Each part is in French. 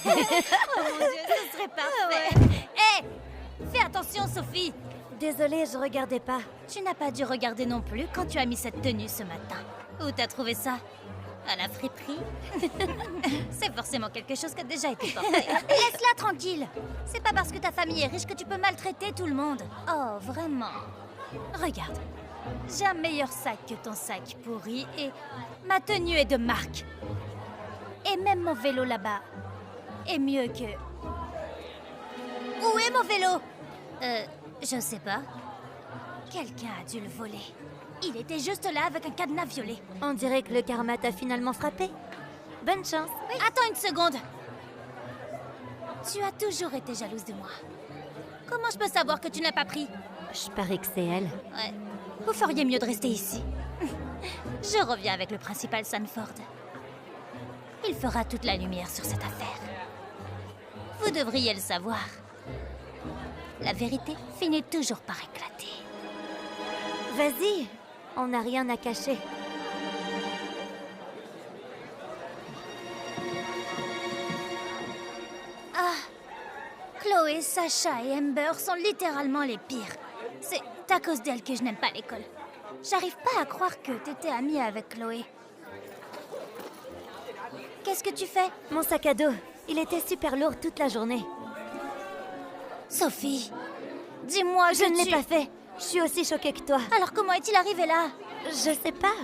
Oh mon Dieu, ce serait parfait. Hé, fais attention, Sophie. Désolée, je regardais pas. Tu n'as pas dû regarder non plus quand tu as mis cette tenue ce matin. Où t'as trouvé ça? À la friperie? C'est forcément quelque chose qui a déjà été porté. Laisse-la tranquille. C'est pas parce que ta famille est riche que tu peux maltraiter tout le monde. Oh, vraiment. Regarde. J'ai un meilleur sac que ton sac pourri et ma tenue est de marque. Et même mon vélo là-bas est mieux que... Où est mon vélo? Je sais pas. Quelqu'un a dû le voler. Il était juste là avec un cadenas violet. On dirait que le karma t'a finalement frappé. Bonne chance. Oui. Attends une seconde. Tu as toujours été jalouse de moi. Comment je peux savoir que tu n'as pas pris? Je parie que c'est elle. Ouais. Vous feriez mieux de rester ici. Je reviens avec le principal Sanford. Il fera toute la lumière sur cette affaire. Vous devriez le savoir. La vérité finit toujours par éclater. Vas-y, on n'a rien à cacher. Ah, Chloé, Sacha et Amber sont littéralement les pires. C'est à cause d'elles que je n'aime pas l'école. J'arrive pas à croire que t'étais amie avec Chloé. Qu'est-ce que tu fais? Mon sac à dos, il était super lourd toute la journée. Sophie, dis-moi Je ne l'ai pas fait. Je suis aussi choquée que toi. Alors comment est-il arrivé là? Je sais pas.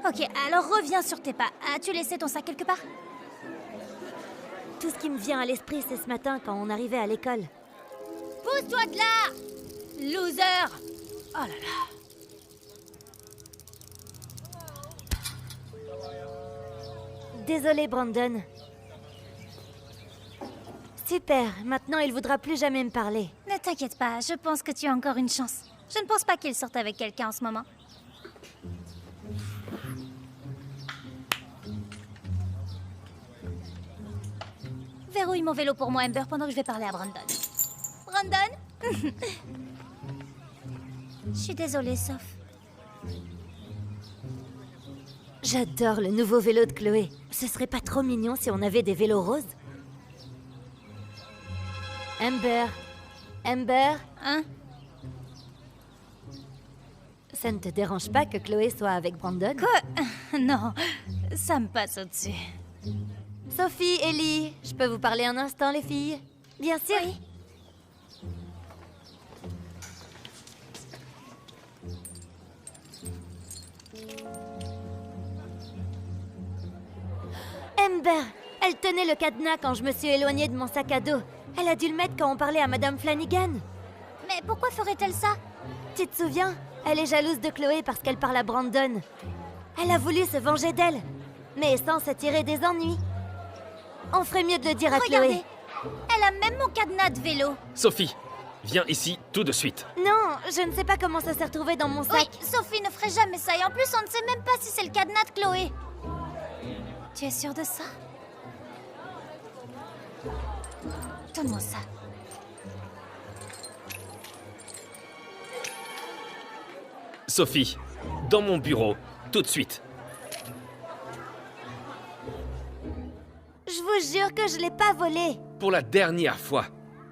Ok, alors reviens sur tes pas. As-tu laissé ton sac quelque part? Tout ce qui me vient à l'esprit, c'est ce matin quand on arrivait à l'école. Pousse-toi de là! Loser! Oh là là. Désolée, Brandon. Super, maintenant il voudra plus jamais me parler. Ne t'inquiète pas, je pense que tu as encore une chance. Je ne pense pas qu'il sorte avec quelqu'un en ce moment. Verrouille mon vélo pour moi, Amber, pendant que je vais parler à Brandon. Brandon? Je suis désolée, Soph. J'adore le nouveau vélo de Chloé. Ce serait pas trop mignon si on avait des vélos roses? Amber. Amber, Hein? ça ne te dérange pas que Chloé soit avec Brandon? Quoi? Non, ça me passe au-dessus. Sophie, Ellie, je peux vous parler un instant, les filles? Bien sûr. Oui. Amber, elle tenait le cadenas quand je me suis éloignée de mon sac à dos. Elle a dû le mettre quand on parlait à Madame Flanagan. Mais pourquoi ferait-elle ça? Tu te souviens? Elle est jalouse de Chloé parce qu'elle parle à Brandon. Elle a voulu se venger d'elle, mais sans se tirer des ennuis. On ferait mieux de le dire à Regardez, Chloé. elle a même mon cadenas de vélo. Sophie, viens ici tout de suite. Non, je ne sais pas comment ça s'est retrouvé dans mon sac. Oui, Sophie ne ferait jamais ça. Et en plus, on ne sait même pas si c'est le cadenas de Chloé. Tu es sûre de ça? Donne-moi ça. Sophie, dans mon bureau, tout de suite. Je vous jure que je l'ai pas volé. Pour la dernière fois.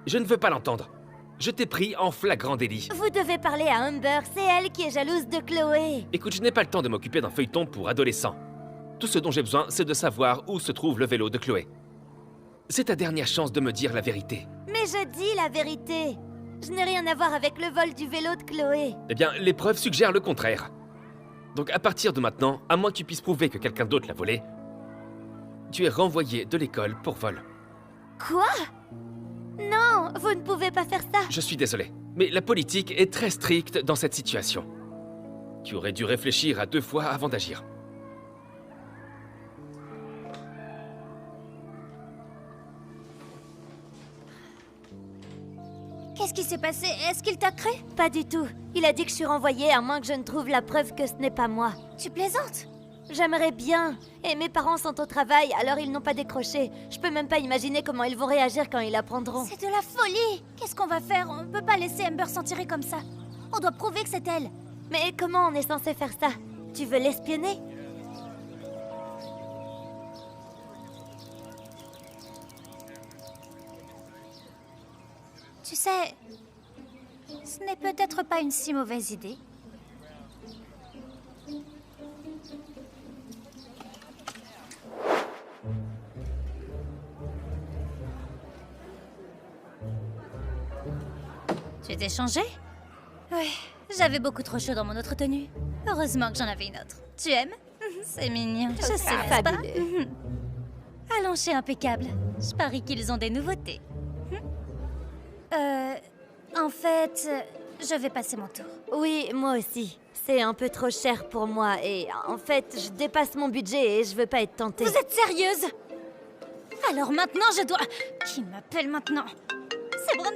Je ne veux pas l'entendre. Je t'ai pris en flagrant délit. Vous devez parler à Amber, c'est elle qui est jalouse de Chloé. Écoute, je n'ai pas le temps de m'occuper d'un feuilleton pour adolescents. Tout ce dont j'ai besoin, c'est de savoir où se trouve le vélo de Chloé. C'est ta dernière chance de me dire la vérité. Mais je dis la vérité. Je n'ai rien à voir avec le vol du vélo de Chloé. Eh bien, les preuves suggèrent le contraire. Donc à partir de maintenant, à moins que tu puisses prouver que quelqu'un d'autre l'a volé, tu es renvoyé de l'école pour vol. Quoi? Non, vous ne pouvez pas faire ça. Je suis désolé, mais la politique est très stricte dans cette situation. Tu aurais dû réfléchir à 2 fois avant d'agir. Qu'est-ce qui s'est passé? Est-ce qu'il t'a cru? Pas du tout. Il a dit que je suis renvoyée à moins que je ne trouve la preuve que ce n'est pas moi. Tu plaisantes? J'aimerais bien. Et mes parents sont au travail, alors ils n'ont pas décroché. Je peux même pas imaginer comment ils vont réagir quand ils l'apprendront. C'est de la folie! Qu'est-ce qu'on va faire? On ne peut pas laisser Amber s'en tirer comme ça. On doit prouver que c'est elle. Mais comment on est censé faire ça? Tu veux l'espionner? Tu sais, ce n'est peut-être pas une si mauvaise idée. Tu t'es changé? Oui, j'avais beaucoup trop chaud dans mon autre tenue. Heureusement que j'en avais une autre. Tu aimes? C'est mignon, je sais, n'est-ce pas? Fabuleux. Allons chez Impeccable. Je parie qu'ils ont des nouveautés. En fait, je vais passer mon tour. Oui, moi aussi. C'est un peu trop cher pour moi et en fait, je dépasse mon budget et je veux pas être tentée. Vous êtes sérieuse? Alors maintenant, je dois... Qui m'appelle maintenant? C'est Brandon.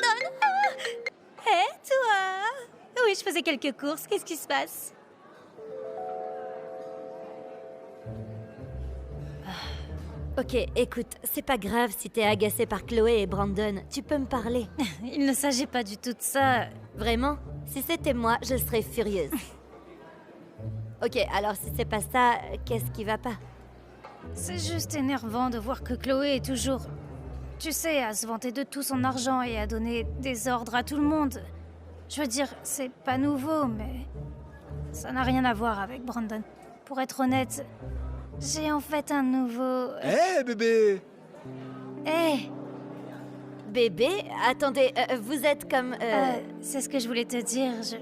Hé, toi? Oui, je faisais quelques courses. Qu'est-ce qui se passe? Ok, écoute, c'est pas grave si t'es agacée par Chloé et Brandon. Tu peux me parler. Il ne s'agit pas du tout de ça. Vraiment? Si c'était moi, je serais furieuse. Ok, alors si c'est pas ça, qu'est-ce qui va pas? C'est juste énervant de voir que Chloé est toujours... Tu sais, à se vanter de tout son argent et à donner des ordres à tout le monde. Je veux dire, c'est pas nouveau, mais... Ça n'a rien à voir avec Brandon. Pour être honnête, j'ai en fait un nouveau... Hé, bébé! Hé, Bébé? Attendez, vous êtes comme... c'est ce que je voulais te dire. Je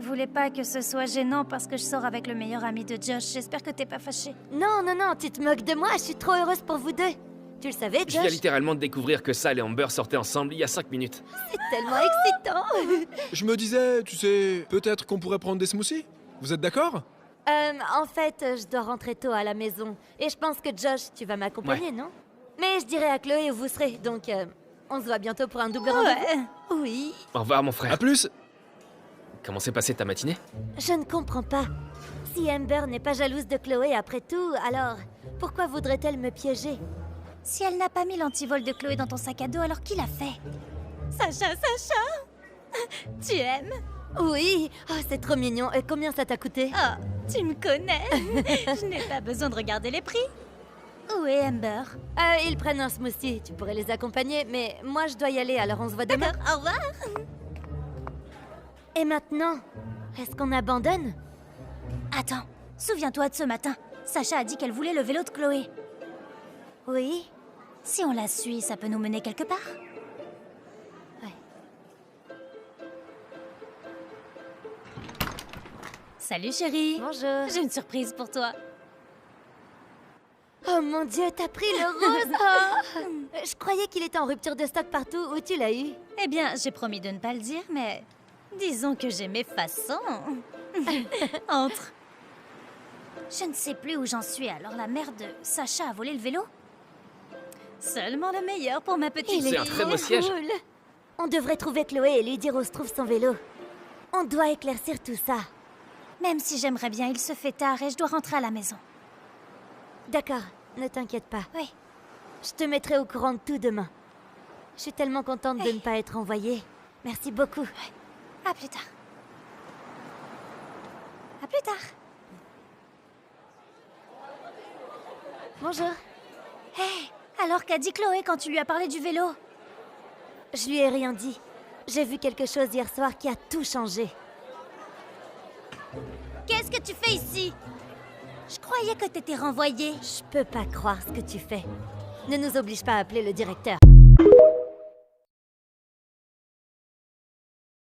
voulais pas que ce soit gênant parce que je sors avec le meilleur ami de Josh. J'espère que t'es pas fâché. Non, non, non, tu te moques de moi, je suis trop heureuse pour vous deux. Tu le savais, Je viens Josh? littéralement de découvrir que Sal et Amber sortaient ensemble il y a 5 minutes. C'est tellement excitant. Je me disais, tu sais, peut-être qu'on pourrait prendre des smoothies? Vous êtes d'accord? En fait, je dois rentrer tôt à la maison. Et je pense que Josh, tu vas m'accompagner, non? Mais je dirai à Chloé où vous serez, donc on se voit bientôt pour un double rendez-vous. Oui. Au revoir, mon frère. À plus! Comment s'est passée ta matinée? Je ne comprends pas. Si Amber n'est pas jalouse de Chloé après tout, alors pourquoi voudrait-elle me piéger? Si elle n'a pas mis l'antivol de Chloé dans ton sac à dos, alors qui l'a fait? Sacha, Sacha! Tu aimes? Oui, oh, c'est trop mignon. Et combien ça t'a coûté? Oh, tu me connais. Je n'ai pas besoin de regarder les prix. Où est Amber? Ils prennent un smoothie, tu pourrais les accompagner, mais moi je dois y aller, alors on se voit demain. D'accord, au revoir. Et maintenant, est-ce qu'on abandonne? Attends, souviens-toi de ce matin. Sacha a dit qu'elle voulait le vélo de Chloé. Oui. Si on la suit, ça peut nous mener quelque part. Ouais. Salut chérie. Bonjour. J'ai une surprise pour toi. Oh mon Dieu, t'as pris le rose. Oh. Je croyais qu'il était en rupture de stock partout. Où tu l'as eu? Eh bien, j'ai promis de ne pas le dire, mais disons que j'ai mes façons. Entre. Je ne sais plus où j'en suis, alors la mère de Sacha a volé le vélo? Seulement le meilleur pour ma petite C'est un fille. très beau siège. Cool. On devrait trouver Chloé et lui dire où se trouve son vélo. On doit éclaircir tout ça. Même si j'aimerais bien, il se fait tard et je dois rentrer à la maison. D'accord, ne t'inquiète pas. Oui. Je te mettrai au courant de tout demain. Je suis tellement contente de ne pas être envoyée. Merci beaucoup. À plus tard. À plus tard. Bonjour. Hé, alors qu'a dit Chloé quand tu lui as parlé du vélo? Je lui ai rien dit. J'ai vu quelque chose hier soir qui a tout changé. Qu'est-ce que tu fais ici? Je croyais que t'étais renvoyée. Je peux pas croire ce que tu fais. Ne nous oblige pas à appeler le directeur.